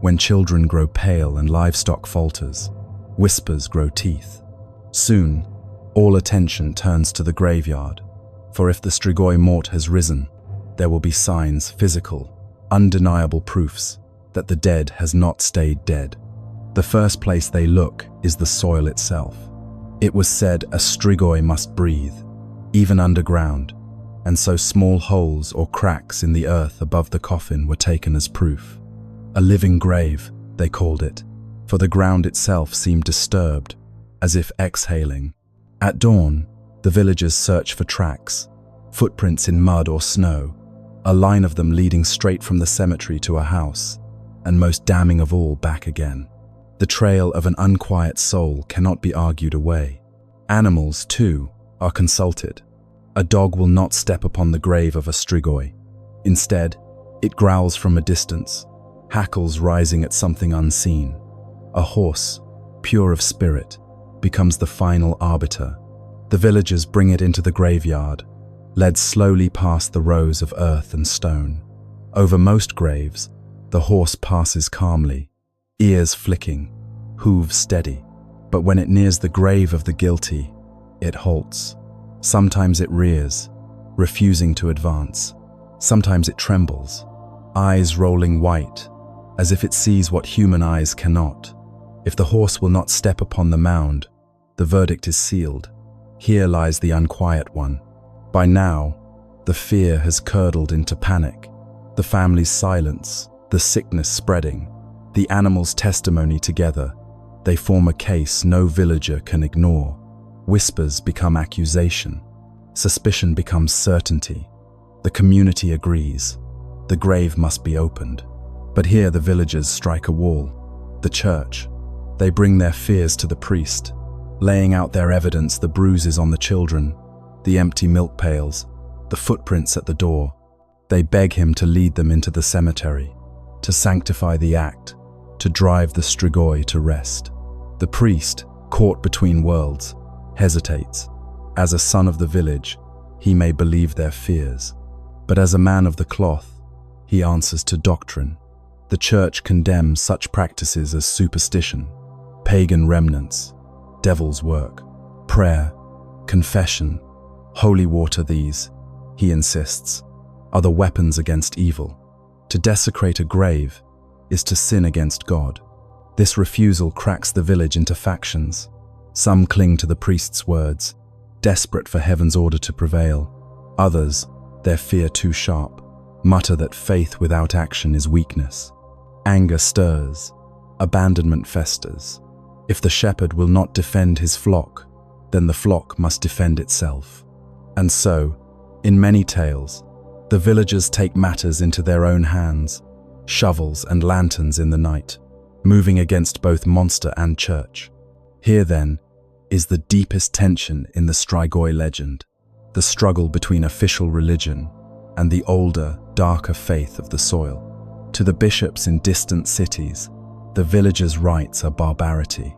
when children grow pale and livestock falters, whispers grow teeth. Soon, all attention turns to the graveyard, for if the Strigoi mort has risen, there will be signs, physical, undeniable proofs that the dead has not stayed dead. The first place they look is the soil itself. It was said a Strigoi must breathe, even underground, and so small holes or cracks in the earth above the coffin were taken as proof. A living grave, they called it, for the ground itself seemed disturbed, as if exhaling. At dawn, the villagers searched for tracks, footprints in mud or snow, a line of them leading straight from the cemetery to a house, and most damning of all, back again. The trail of an unquiet soul cannot be argued away. Animals, too, are consulted. A dog will not step upon the grave of a Strigoi. Instead, it growls from a distance, hackles rising at something unseen. A horse, pure of spirit, becomes the final arbiter. The villagers bring it into the graveyard, led slowly past the rows of earth and stone. Over most graves, the horse passes calmly, ears flicking, hooves steady. But when it nears the grave of the guilty, it halts. Sometimes it rears, refusing to advance. Sometimes it trembles, eyes rolling white, as if it sees what human eyes cannot. If the horse will not step upon the mound, the verdict is sealed. Here lies the unquiet one. By now, the fear has curdled into panic. The family's silence, the sickness spreading, the animal's testimony together, they form a case no villager can ignore. Whispers become accusation. Suspicion becomes certainty. The community agrees. The grave must be opened. But here the villagers strike a wall. The church. They bring their fears to the priest, laying out their evidence: the bruises on the children, the empty milk pails, the footprints at the door. They beg him to lead them into the cemetery, to sanctify the act, to drive the Strigoi to rest. The priest, caught between worlds, hesitates. As a son of the village, he may believe their fears. But as a man of the cloth, he answers to doctrine. The church condemns such practices as superstition, pagan remnants, devil's work. Prayer, confession, holy water, these, he insists, are the weapons against evil. To desecrate a grave is to sin against God. This refusal cracks the village into factions. Some cling to the priest's words, desperate for heaven's order to prevail. Others, their fear too sharp, mutter that faith without action is weakness. Anger stirs, abandonment festers. If the shepherd will not defend his flock, then the flock must defend itself. And so, in many tales, the villagers take matters into their own hands, shovels and lanterns in the night, moving against both monster and church. Here, then, is the deepest tension in the Strigoi legend, the struggle between official religion and the older, darker faith of the soil. To the bishops in distant cities, the villagers' rites are barbarity.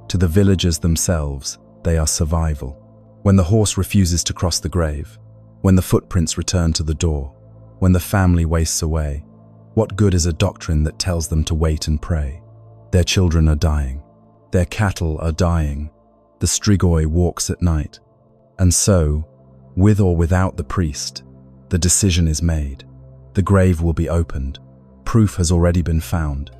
To the villagers themselves, they are survival. When the horse refuses to cross the grave, when the footprints return to the door, when the family wastes away, what good is a doctrine that tells them to wait and pray? Their children are dying. Their cattle are dying. The Strigoi walks at night. And so, with or without the priest, the decision is made. The grave will be opened. Proof has already been found.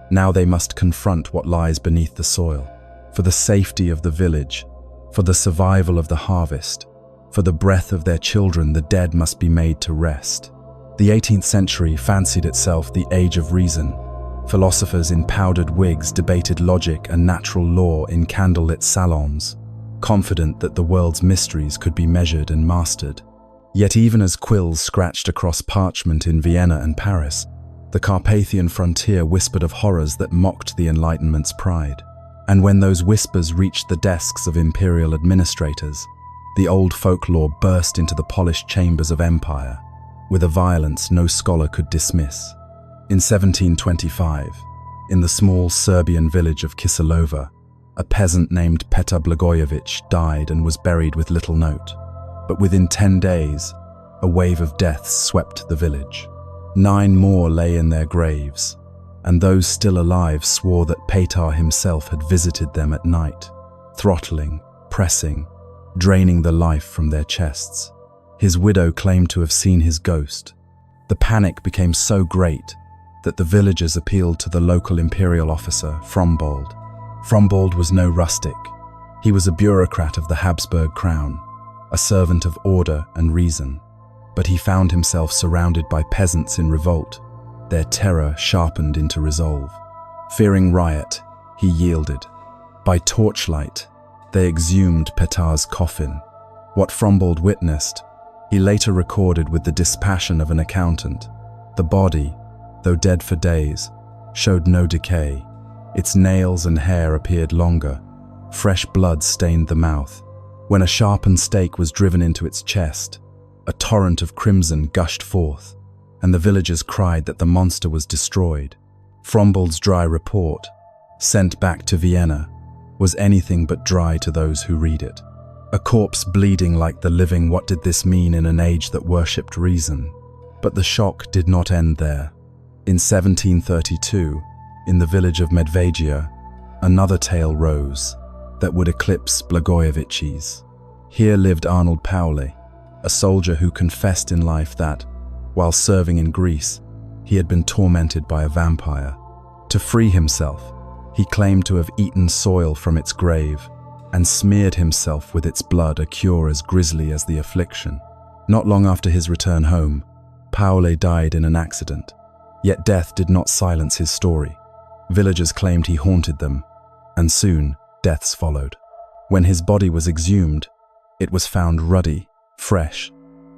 Now they must confront what lies beneath the soil. For the safety of the village, for the survival of the harvest, for the breath of their children, the dead must be made to rest. The 18th century fancied itself the age of reason. Philosophers in powdered wigs debated logic and natural law in candlelit salons, confident that the world's mysteries could be measured and mastered. Yet even as quills scratched across parchment in Vienna and Paris, the Carpathian frontier whispered of horrors that mocked the Enlightenment's pride. And when those whispers reached the desks of imperial administrators, the old folklore burst into the polished chambers of empire, with a violence no scholar could dismiss. In 1725, in the small Serbian village of Kiselova, a peasant named Petar Blagojević died and was buried with little note. But within 10 days, a wave of deaths swept the village. 9 more lay in their graves, and those still alive swore that Petar himself had visited them at night, throttling, pressing, draining the life from their chests. His widow claimed to have seen his ghost. The panic became so great that the villagers appealed to the local imperial officer, Frombold. Frombold was no rustic. He was a bureaucrat of the Habsburg crown, a servant of order and reason. But he found himself surrounded by peasants in revolt, their terror sharpened into resolve. Fearing riot, he yielded. By torchlight, they exhumed Petar's coffin. What Frombold witnessed, he later recorded with the dispassion of an accountant. The body, though dead for days, showed no decay. Its nails and hair appeared longer. Fresh blood stained the mouth. When a sharpened stake was driven into its chest, a torrent of crimson gushed forth, and the villagers cried that the monster was destroyed. Frombold's dry report, sent back to Vienna, was anything but dry to those who read it. A corpse bleeding like the living. What did this mean in an age that worshipped reason? But the shock did not end there. In 1732, in the village of Medvegia, another tale rose that would eclipse Blagojević's. Here lived Arnold Paole, a soldier who confessed in life that, while serving in Greece, he had been tormented by a vampire. To free himself, he claimed to have eaten soil from its grave and smeared himself with its blood, a cure as grisly as the affliction. Not long after his return home, Paole died in an accident. Yet death did not silence his story. Villagers claimed he haunted them, and soon deaths followed. When his body was exhumed, it was found ruddy, fresh,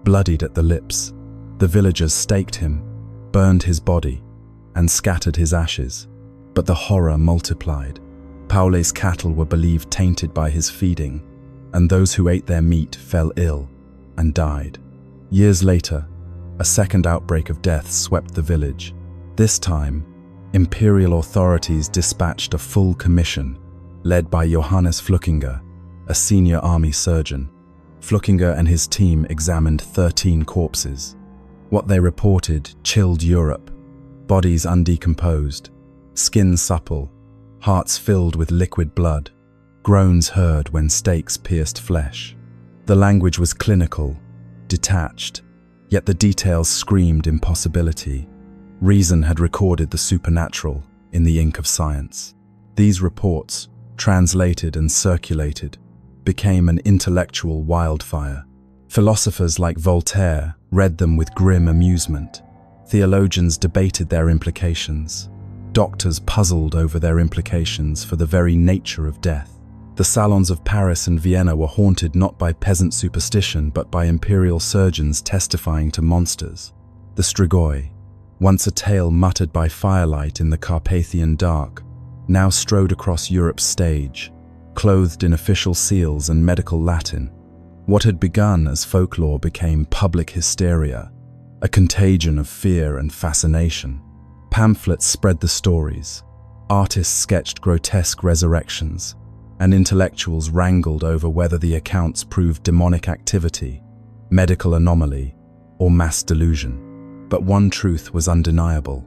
bloodied at the lips. The villagers staked him, burned his body, and scattered his ashes. But the horror multiplied. Paole's cattle were believed tainted by his feeding, and those who ate their meat fell ill and died. Years later, a second outbreak of death swept the village. This time, imperial authorities dispatched a full commission, led by Johannes Flückiger, a senior army surgeon. Flückiger and his team examined 13 corpses. What they reported chilled Europe. Bodies undecomposed, skin supple, hearts filled with liquid blood, groans heard when stakes pierced flesh. The language was clinical, detached, yet the details screamed impossibility. Reason had recorded the supernatural in the ink of science. These reports, translated and circulated, became an intellectual wildfire. Philosophers like Voltaire read them with grim amusement. Theologians debated their implications. Doctors puzzled over their implications for the very nature of death. The salons of Paris and Vienna were haunted not by peasant superstition but by imperial surgeons testifying to monsters. The Strigoi, once a tale muttered by firelight in the Carpathian dark, now strode across Europe's stage, clothed in official seals and medical Latin. What had begun as folklore became public hysteria, a contagion of fear and fascination. Pamphlets spread the stories, artists sketched grotesque resurrections, and intellectuals wrangled over whether the accounts proved demonic activity, medical anomaly, or mass delusion. But one truth was undeniable.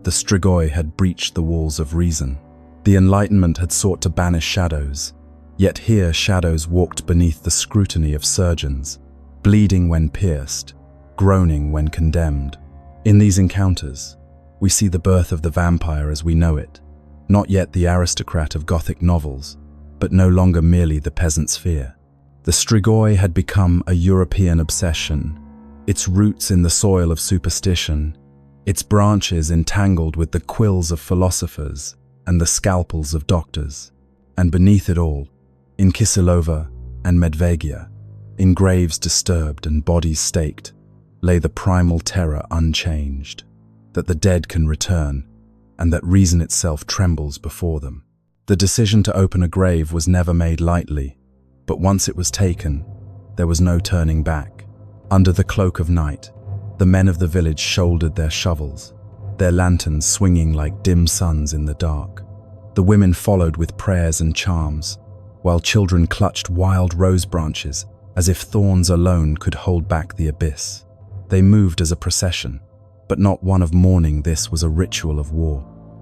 The Strigoi had breached the walls of reason. The Enlightenment had sought to banish shadows, yet here shadows walked beneath the scrutiny of surgeons, bleeding when pierced, groaning when condemned. In these encounters, we see the birth of the vampire as we know it, not yet the aristocrat of Gothic novels, but no longer merely the peasant's fear. The Strigoi had become a European obsession, its roots in the soil of superstition, its branches entangled with the quills of philosophers and the scalpels of doctors. And beneath it all, in Kisilova and Medvegia, in graves disturbed and bodies staked, lay the primal terror unchanged, that the dead can return, and that reason itself trembles before them. The decision to open a grave was never made lightly, but once it was taken, there was no turning back. Under the cloak of night, the men of the village shouldered their shovels, their lanterns swinging like dim suns in the dark. The women followed with prayers and charms, while children clutched wild rose branches as if thorns alone could hold back the abyss. They moved as a procession, but not one of mourning. This was a ritual of war.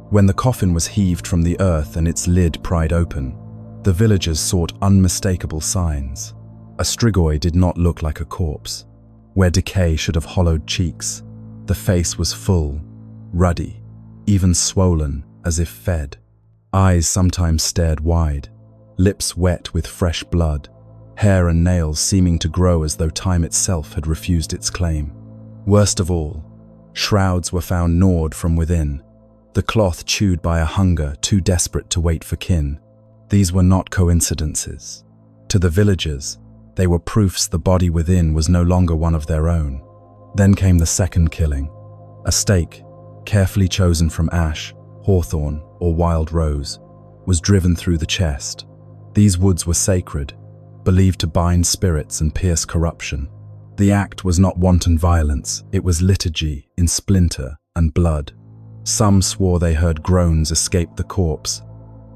When the coffin was heaved from the earth and its lid pried open, the villagers sought unmistakable signs. A Strigoi did not look like a corpse. Where decay should have hollowed cheeks, the face was full, ruddy, even swollen as if fed. Eyes sometimes stared wide, lips wet with fresh blood, hair and nails seeming to grow as though time itself had refused its claim. Worst of all, shrouds were found gnawed from within, the cloth chewed by a hunger too desperate to wait for kin. These were not coincidences. To the villagers, they were proofs the body within was no longer one of their own. Then came the second killing. A stake, carefully chosen from ash, hawthorn, or wild rose, was driven through the chest. These woods were sacred, believed to bind spirits and pierce corruption. The act was not wanton violence, it was liturgy in splinter and blood. Some swore they heard groans escape the corpse,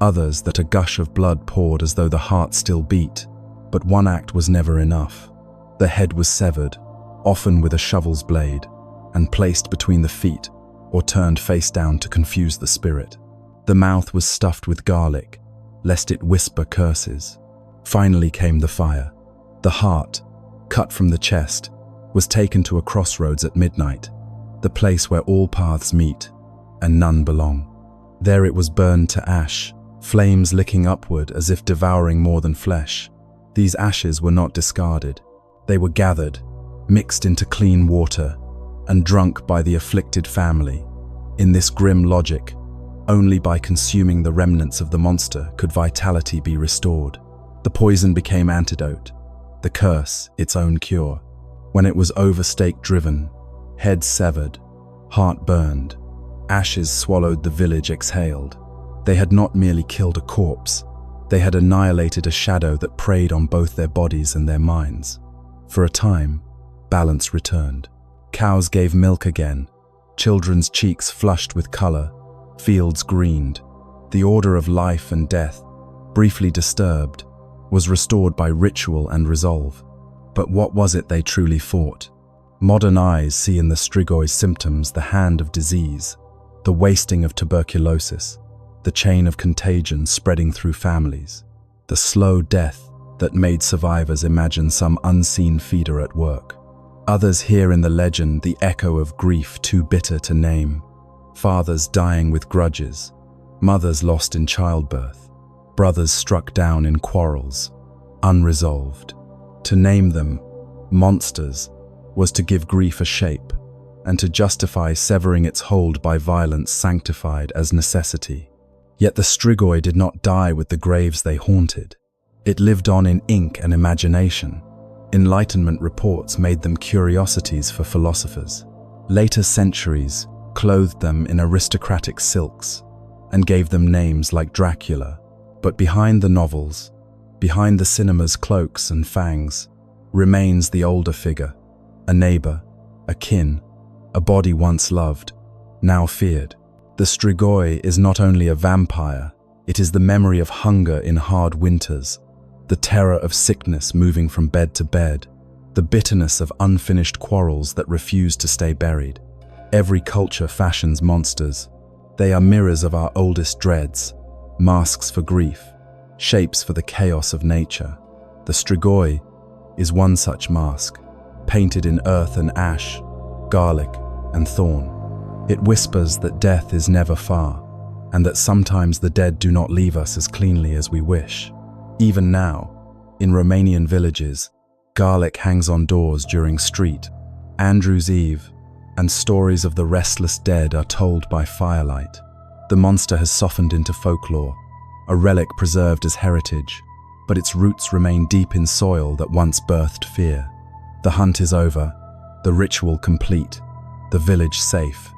others that a gush of blood poured as though the heart still beat. But one act was never enough. The head was severed, often with a shovel's blade, and placed between the feet or turned face down to confuse the spirit. The mouth was stuffed with garlic, lest it whisper curses. Finally came the fire. The heart, cut from the chest, was taken to a crossroads at midnight, the place where all paths meet and none belong. There it was burned to ash, flames licking upward as if devouring more than flesh. These ashes were not discarded. They were gathered, mixed into clean water, and drunk by the afflicted family. In this grim logic, only by consuming the remnants of the monster could vitality be restored. The poison became antidote, the curse its own cure. When it was over stake driven, head severed, heart burned, ashes swallowed, the village exhaled. They had not merely killed a corpse, they had annihilated a shadow that preyed on both their bodies and their minds. For a time, balance returned. Cows gave milk again, children's cheeks flushed with color, fields greened. The order of life and death, briefly disturbed, was restored by ritual and resolve. But what was it they truly fought? Modern eyes see in the Strigoi symptoms the hand of disease, the wasting of tuberculosis, the chain of contagion spreading through families, the slow death that made survivors imagine some unseen feeder at work. Others hear in the legend the echo of grief too bitter to name, fathers dying with grudges, mothers lost in childbirth, brothers struck down in quarrels, unresolved. To name them monsters was to give grief a shape, and to justify severing its hold by violence sanctified as necessity. Yet the Strigoi did not die with the graves they haunted. It lived on in ink and imagination. Enlightenment reports made them curiosities for philosophers. Later centuries clothed them in aristocratic silks and gave them names like Dracula. But behind the novels, behind the cinema's cloaks and fangs, remains the older figure, a neighbor, a kin, a body once loved, now feared. The Strigoi is not only a vampire, it is the memory of hunger in hard winters, the terror of sickness moving from bed to bed, the bitterness of unfinished quarrels that refuse to stay buried. Every culture fashions monsters. They are mirrors of our oldest dreads, masks for grief, shapes for the chaos of nature. The Strigoi is one such mask, painted in earth and ash, garlic and thorn. It whispers that death is never far, and that sometimes the dead do not leave us as cleanly as we wish. Even now, in Romanian villages, garlic hangs on doors during street, Andrew's Eve, and stories of the restless dead are told by firelight. The monster has softened into folklore, a relic preserved as heritage, but its roots remain deep in soil that once birthed fear. The hunt is over, the ritual complete, the village safe.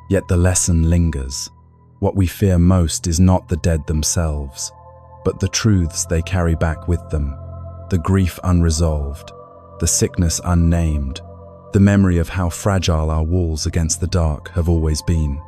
Yet the lesson lingers. What we fear most is not the dead themselves, but the truths they carry back with them, the grief unresolved, the sickness unnamed, the memory of how fragile our walls against the dark have always been.